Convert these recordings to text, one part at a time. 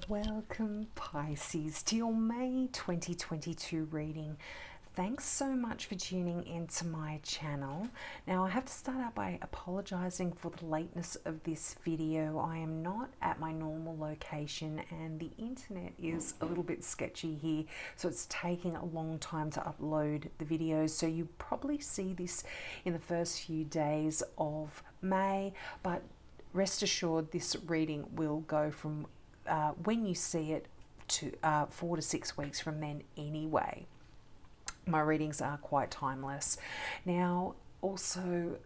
Welcome, Pisces, to your May 2022 reading. Thanks so much for tuning into my channel. Now, I have to start out by apologizing for the lateness of this video. I am not at my normal location and the internet is a little bit sketchy here, so it's taking a long time to upload the videos. So you probably see this in the first few days of May, but rest assured this reading will go from when you see it to 4 to 6 weeks from then anyway. My readings are quite timeless. Now, also,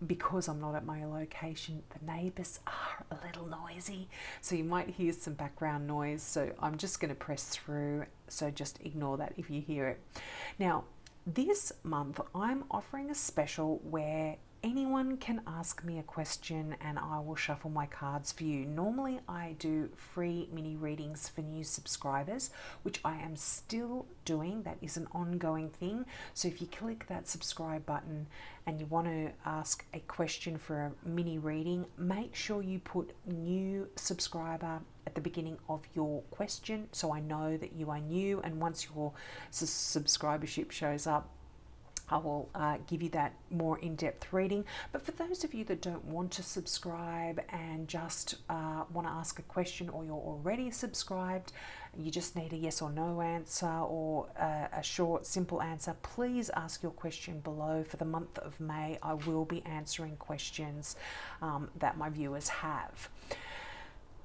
because I'm not at my location, the neighbours are a little noisy, so you might hear some background noise, so I'm just going to press through, so just ignore that if you hear it. Now, this month I'm offering a special where anyone can ask me a question and I will shuffle my cards for you. Normally I do free mini readings for new subscribers, which I am still doing. That is an ongoing thing. So if you click that subscribe button and you want to ask a question for a mini reading, make sure you put new subscriber at the beginning of your question so I know that you are new, and once your subscribership shows up, I will give you that more in-depth reading. But for those of you that don't want to subscribe and just want to ask a question, or you're already subscribed, you just need a yes or no answer or a short, simple answer, please ask your question below. For the month of May, I will be answering questions that my viewers have.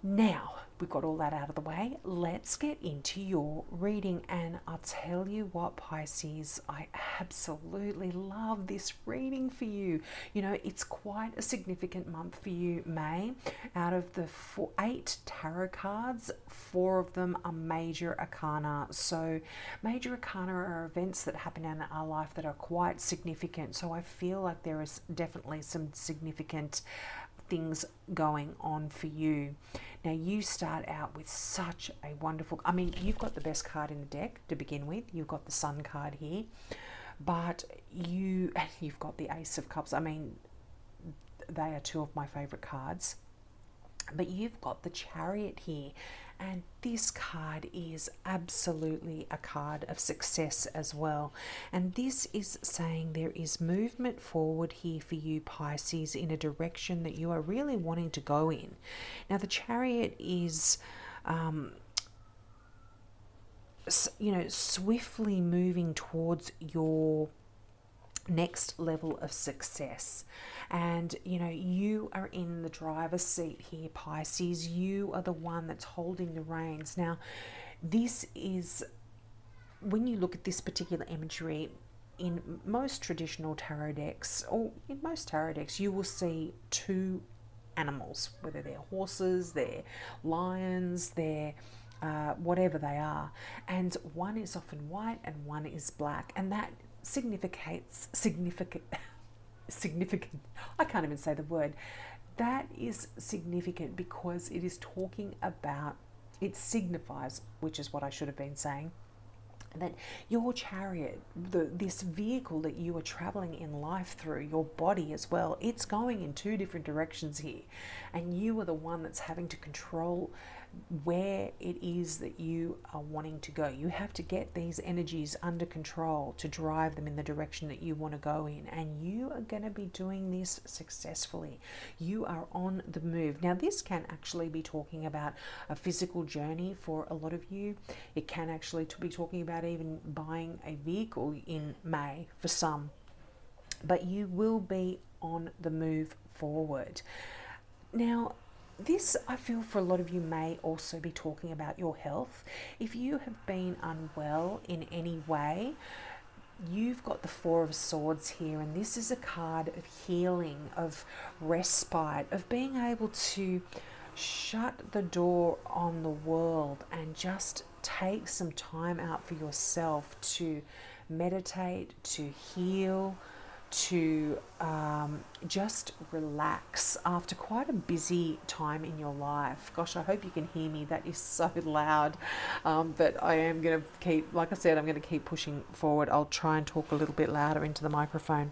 Now, we've got all that out of the way. Let's get into your reading, and I'll tell you what, Pisces, I absolutely love this reading for you. You know, it's quite a significant month for you, May. Out of the 8 tarot cards, 4 of them are major arcana. So major arcana are events that happen in our life that are quite significant. So I feel like there is definitely some significant things going on for you. Now, you start out with such a wonderful, I mean, you've got the best card in the deck to begin with. You've got the Sun card here, but you've got the Ace of Cups. I mean, they are 2 of my favorite cards. But you've got the Chariot here, and this card is absolutely a card of success as well. And this is saying there is movement forward here for you, Pisces, in a direction that you are really wanting to go in. Now, the Chariot is swiftly moving towards your next level of success. And you are in the driver's seat here, Pisces. You are the one that's holding the reins. Now, this is, when you look at this particular imagery, in most traditional tarot decks, or in most tarot decks, you will see 2 animals, whether they're horses, they're lions, they're whatever they are, and one is often white and one is black, and that significant I can't even say the word. That is significant because it is talking about, it signifies, which is what I should have been saying, that your chariot, this vehicle that you are traveling in life through, your body as well, it's going in 2 different directions here, and you are the one that's having to control where it is that you are wanting to go. You have to get these energies under control to drive them in the direction that you want to go in, and you are going to be doing this successfully. You are on the move. Now, this can actually be talking about a physical journey for a lot of you. It can actually be talking about even buying a vehicle in May for some, but you will be on the move forward. Now, this, I feel, for a lot of you may also be talking about your health. If you have been unwell in any way, you've got the 4 of Swords here, and this is a card of healing, of respite, of being able to shut the door on the world and just take some time out for yourself to meditate, to heal, to just relax after quite a busy time in your life. Gosh, I hope you can hear me. That is so loud. But I am going to keep, like I said, I'm going to keep pushing forward. I'll try and talk a little bit louder into the microphone.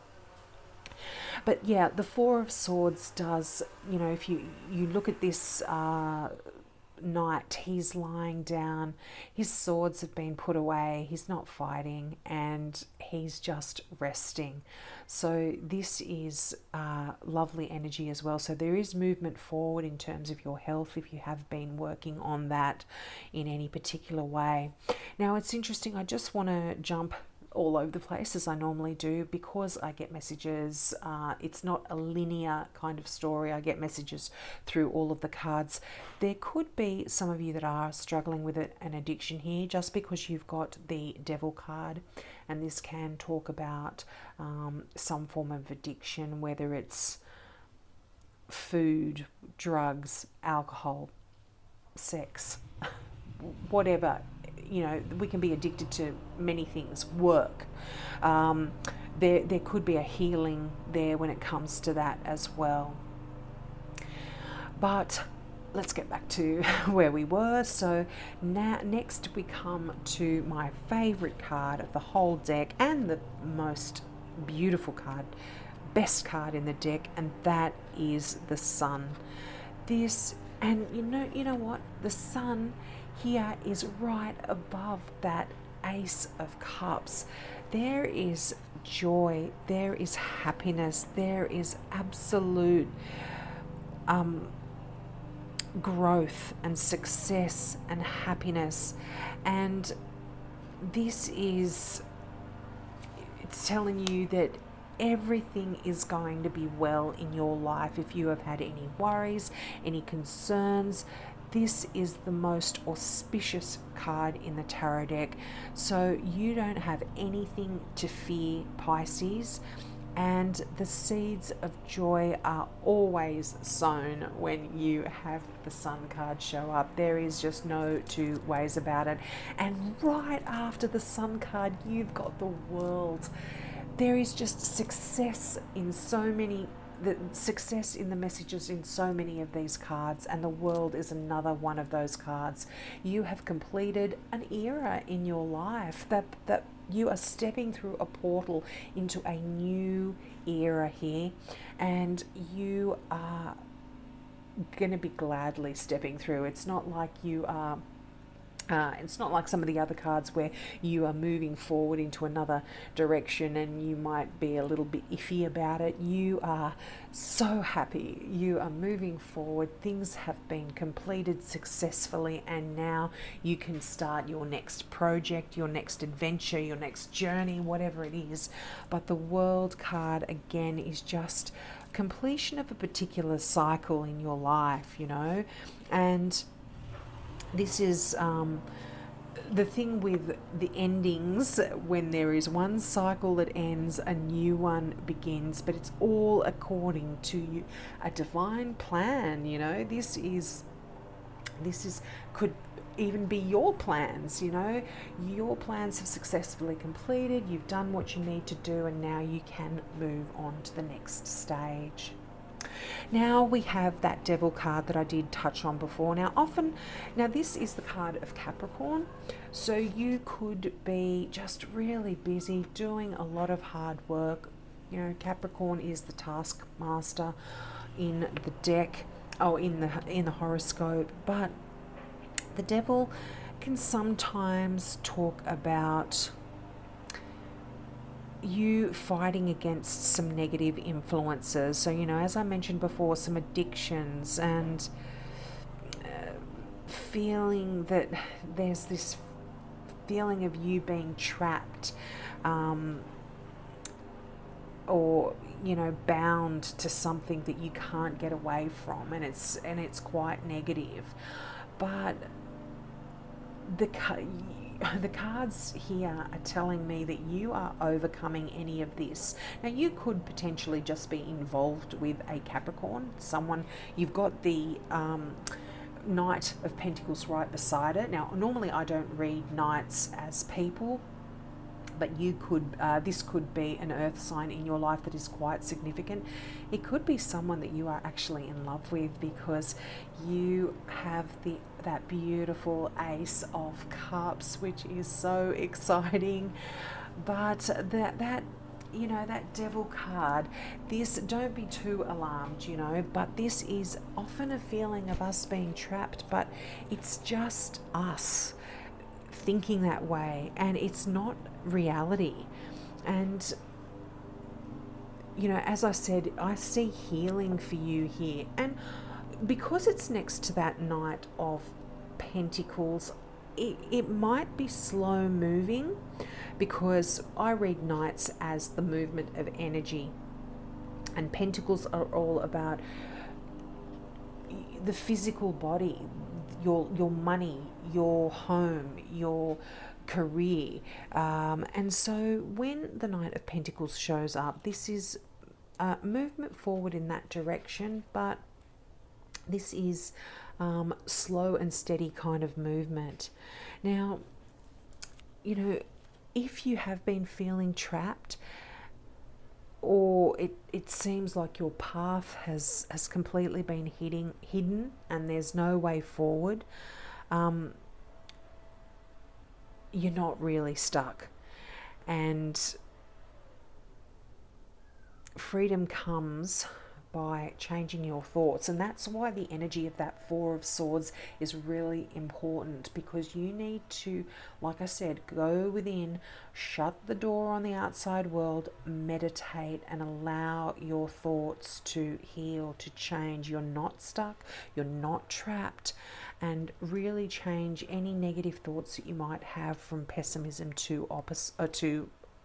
But yeah, the 4 of Swords does, if you look at this knight, he's lying down, his swords have been put away, he's not fighting, and he's just resting. So this is lovely energy as well. So there is movement forward in terms of your health if you have been working on that in any particular way. Now it's interesting, I just want to jump all over the place as I normally do, because I get messages. It's not a linear kind of story. I get messages through all of the cards. There could be some of you that are struggling with an addiction here, just because you've got the Devil card, and this can talk about some form of addiction, whether it's food, drugs, alcohol, sex, whatever. You know, we can be addicted to many things, work. There could be a healing there when it comes to that as well. But let's get back to where we were. So now, next we come to my favorite card of the whole deck, and the most beautiful card, best card in the deck, and that is the Sun. This, and you know what? The Sun here is right above that Ace of Cups. There is joy, there is happiness, there is absolute growth and success and happiness. And this is, it's telling you that everything is going to be well in your life. If you have had any worries, any concerns, this is the most auspicious card in the tarot deck. So you don't have anything to fear, Pisces, and the seeds of joy are always sown when you have the Sun card show up. There is just no two ways about it. And right after the Sun card, you've got the World. There is just success in so many, the success in the messages in so many of these cards, and the World is another one of those cards. You have completed an era in your life, that you are stepping through a portal into a new era here, and you are going to be gladly stepping through. It's not like you are it's not like some of the other cards where you are moving forward into another direction and you might be a little bit iffy about it. You are so happy. You are moving forward. Things have been completed successfully, and now you can start your next project, your next adventure, your next journey, whatever it is. But the World card, again, is just completion of a particular cycle in your life, you know, and this is the thing with the endings. When there is one cycle that ends, a new one begins, but it's all according to a divine plan. You know, this is could even be your plans. You know, your plans have successfully completed, you've done what you need to do, and now you can move on to the next stage. Now we have that Devil card that I did touch on before. Now this is the card of Capricorn. So you could be just really busy doing a lot of hard work. You know, Capricorn is the taskmaster in the deck, in the horoscope. But the Devil can sometimes talk about you fighting against some negative influences. So, you know, as I mentioned before, some addictions, and feeling that there's this feeling of you being trapped, or, you know, bound to something that you can't get away from, and it's quite negative. But the cards here are telling me that you are overcoming any of this. Now, you could potentially just be involved with a Capricorn, someone, you've got the Knight of Pentacles right beside it. Now, normally I don't read knights as people, but you could, this could be an earth sign in your life that is quite significant. It could be someone that you are actually in love with, because you have that beautiful Ace of Cups, which is so exciting. But that you know, that devil card, this, don't be too alarmed, you know, but this is often a feeling of us being trapped, but it's just us thinking that way, and it's not reality. And you know, as I said, I see healing for you here. And because it's next to that Knight of Pentacles, it might be slow moving, because I read Knights as the movement of energy, and Pentacles are all about the physical body, your money, your home, your career. And so when the Knight of Pentacles shows up, this is movement forward in that direction, but this is slow and steady kind of movement. Now, you know, if you have been feeling trapped, or it seems like your path has completely been hidden and there's no way forward, you're not really stuck. And freedom comes by changing your thoughts, and that's why the energy of that Four of Swords is really important, because you need to, like I said, go within, shut the door on the outside world, meditate, and allow your thoughts to heal, to change. You're not stuck, you're not trapped, and really change any negative thoughts that you might have, from pessimism to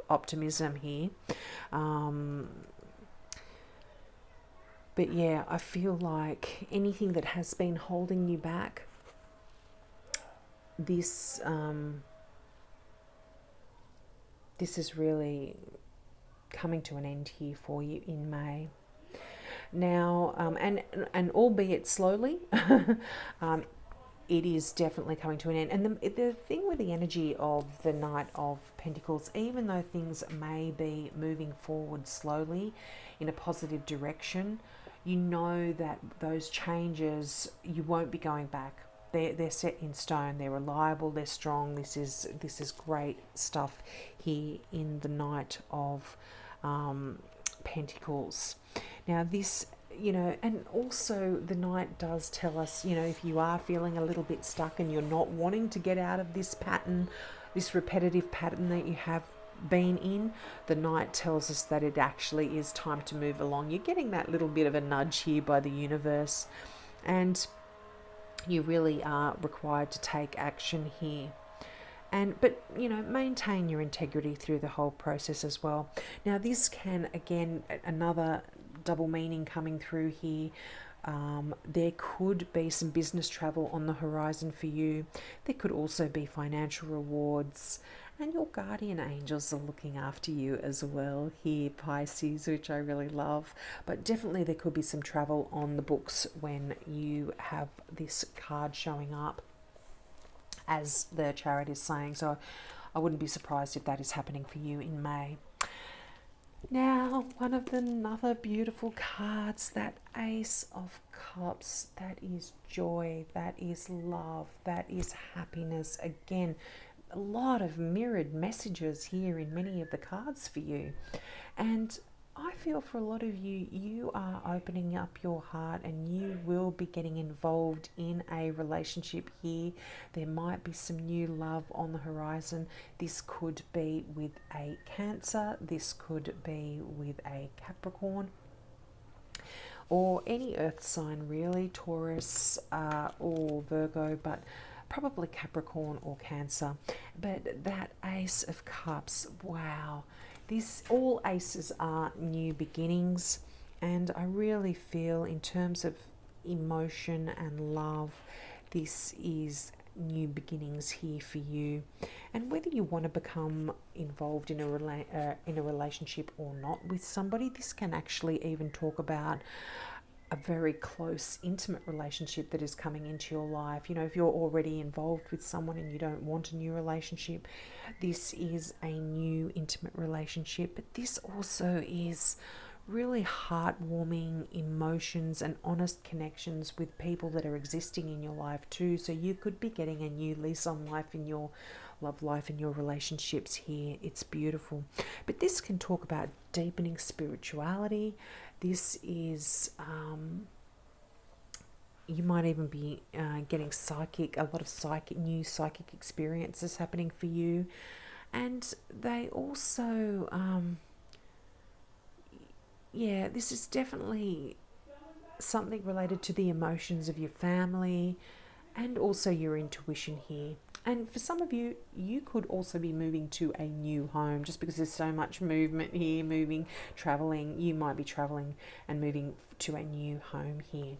optimism here. But yeah, I feel like anything that has been holding you back, this is really coming to an end here for you in May. Now, and albeit slowly, it is definitely coming to an end. And the thing with the energy of the Knight of Pentacles, even though things may be moving forward slowly in a positive direction, you know that those changes, you won't be going back. They're set in stone. They're reliable. They're strong. This is great stuff here in the Knight of Pentacles. Now this, you know, and also the Knight does tell us, you know, if you are feeling a little bit stuck and you're not wanting to get out of this pattern, this repetitive pattern that you have been in, the Knight tells us that it actually is time to move along. You're getting that little bit of a nudge here by the universe, and you really are required to take action here. But you know, maintain your integrity through the whole process as well. Now this can, again, another double meaning coming through here. There could be some business travel on the horizon for you. There could also be financial rewards, and your guardian angels are looking after you as well here, Pisces, which I really love. But definitely there could be some travel on the books when you have this card showing up, as the Chariot is saying. So I wouldn't be surprised if that is happening for you in May. Now, one of the other beautiful cards, that Ace of Cups, that is joy, that is love, that is happiness. Again, a lot of mirrored messages here in many of the cards for you. And I feel for a lot of you, you are opening up your heart and you will be getting involved in a relationship here. There might be some new love on the horizon. This could be with a Cancer. This could be with a Capricorn, or any earth sign really, Taurus or Virgo, but probably Capricorn or Cancer. But that Ace of Cups, wow. All aces are new beginnings, and I really feel in terms of emotion and love, this is new beginnings here for you. And whether you want to become involved in a relationship or not with somebody, this can actually even talk about a very close, intimate relationship that is coming into your life. You know, if you're already involved with someone and you don't want a new relationship, this is a new, intimate relationship. But this also is really heartwarming emotions and honest connections with people that are existing in your life too. So you could be getting a new lease on life in your love life and your relationships here. It's beautiful. But this can talk about deepening spirituality. This is, you might even be getting a lot of new psychic experiences happening for you. And they also, this is definitely something related to the emotions of your family and also your intuition here. And for some of you, you could also be moving to a new home just because there's so much movement here, traveling. You might be traveling and moving to a new home here.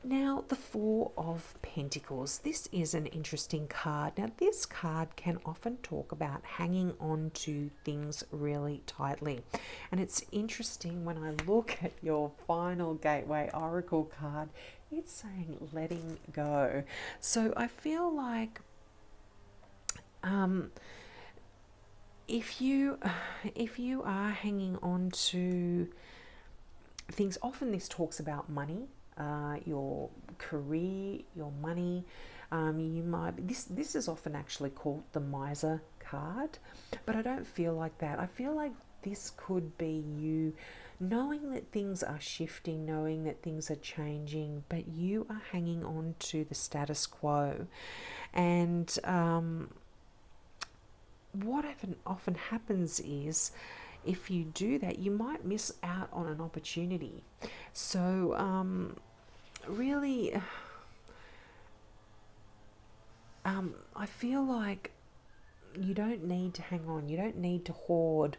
Now, the Four of Pentacles. This is an interesting card. Now, this card can often talk about hanging on to things really tightly. And it's interesting when I look at your final Gateway Oracle card, it's saying letting go. So I feel like if you are hanging on to things, often this talks about money. Your career, your money. You might be, this is often actually called the Miser card, but I don't feel like that. I feel like this could be you knowing that things are shifting, knowing that things are changing, but you are hanging on to the status quo. And what often happens is, if you do that, you might miss out on an opportunity. So really, I feel like you don't need to hang on. You don't need to hoard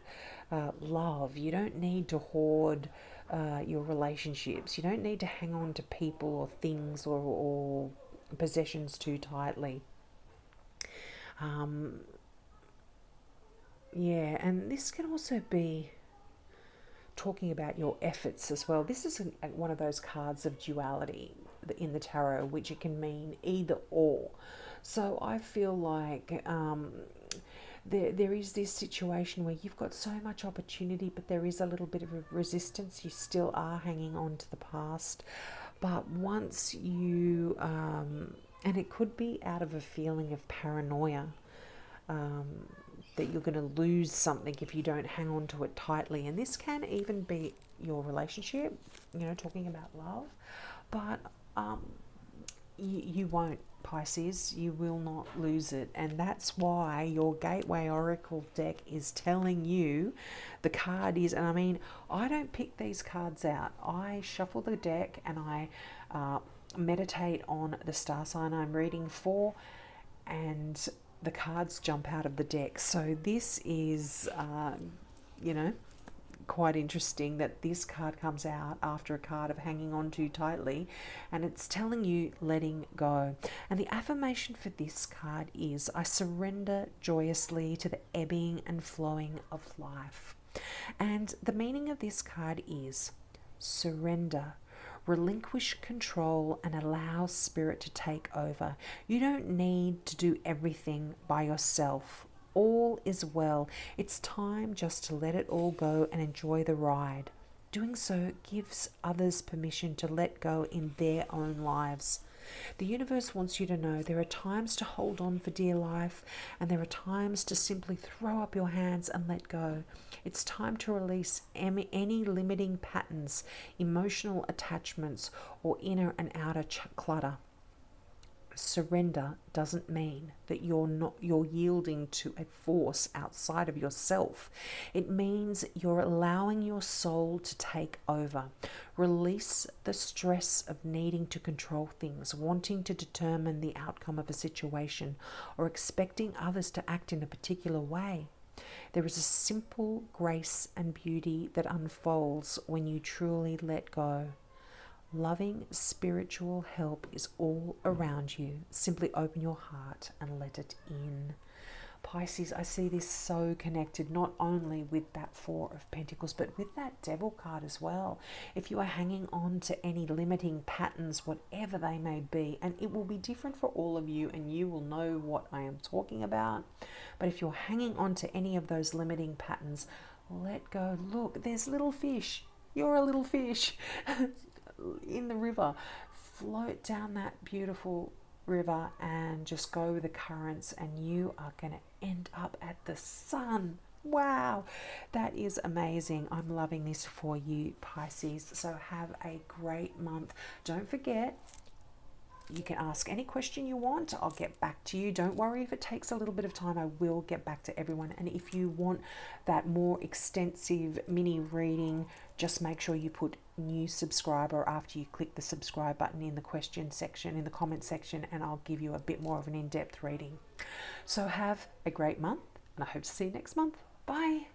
love. You don't need to hoard your relationships. You don't need to hang on to people or things or possessions too tightly. And this can also be talking about your efforts as well. This is one of those cards of duality in the tarot, which it can mean either or. So I feel like there is this situation where you've got so much opportunity, but there is a little bit of a resistance. You still are hanging on to the past. But once you, and it could be out of a feeling of paranoia, that you're going to lose something if you don't hang on to it tightly. And this can even be your relationship, talking about love. But you won't, Pisces. You will not lose it. And that's why your Gateway Oracle deck is telling you the card is, and I mean, I don't pick these cards out. I shuffle the deck and I meditate on the star sign I'm reading for, and the cards jump out of the deck. So this is, quite interesting that this card comes out after a card of hanging on too tightly, and it's telling you letting go. And the affirmation for this card is, I surrender joyously to the ebbing and flowing of life. And the meaning of this card is surrender. Relinquish control and allow spirit to take over. You don't need to do everything by yourself. All is well. It's time just to let it all go and enjoy the ride. Doing so gives others permission to let go in their own lives. The universe wants you to know there are times to hold on for dear life, and there are times to simply throw up your hands and let go. It's time to release any limiting patterns, emotional attachments, or inner and outer clutter. Surrender doesn't mean that you're yielding to a force outside of yourself. It means you're allowing your soul to take over. Release the stress of needing to control things, wanting to determine the outcome of a situation, or expecting others to act in a particular way. There is a simple grace and beauty that unfolds when you truly let go. Loving spiritual help is all around you. Simply open your heart and let it in. Pisces, I see this so connected not only with that Four of Pentacles, but with that Devil card as well. If you are hanging on to any limiting patterns, whatever they may be, and it will be different for all of you, and you will know what I am talking about. But if you're hanging on to any of those limiting patterns, let go. Look, there's little fish. You're a little fish in the river. Float down that beautiful river and just go with the currents, and you are going to end up at the sun. Wow, that is amazing. I'm loving this for you, Pisces. So have a great month. Don't forget, you can ask any question you want. I'll get back to you. Don't worry if it takes a little bit of time. I will get back to everyone. And if you want that more extensive mini reading, just make sure you put new subscriber after you click the subscribe button in the question section, in the comment section, and I'll give you a bit more of an in-depth reading. So have a great month, and I hope to see you next month. Bye.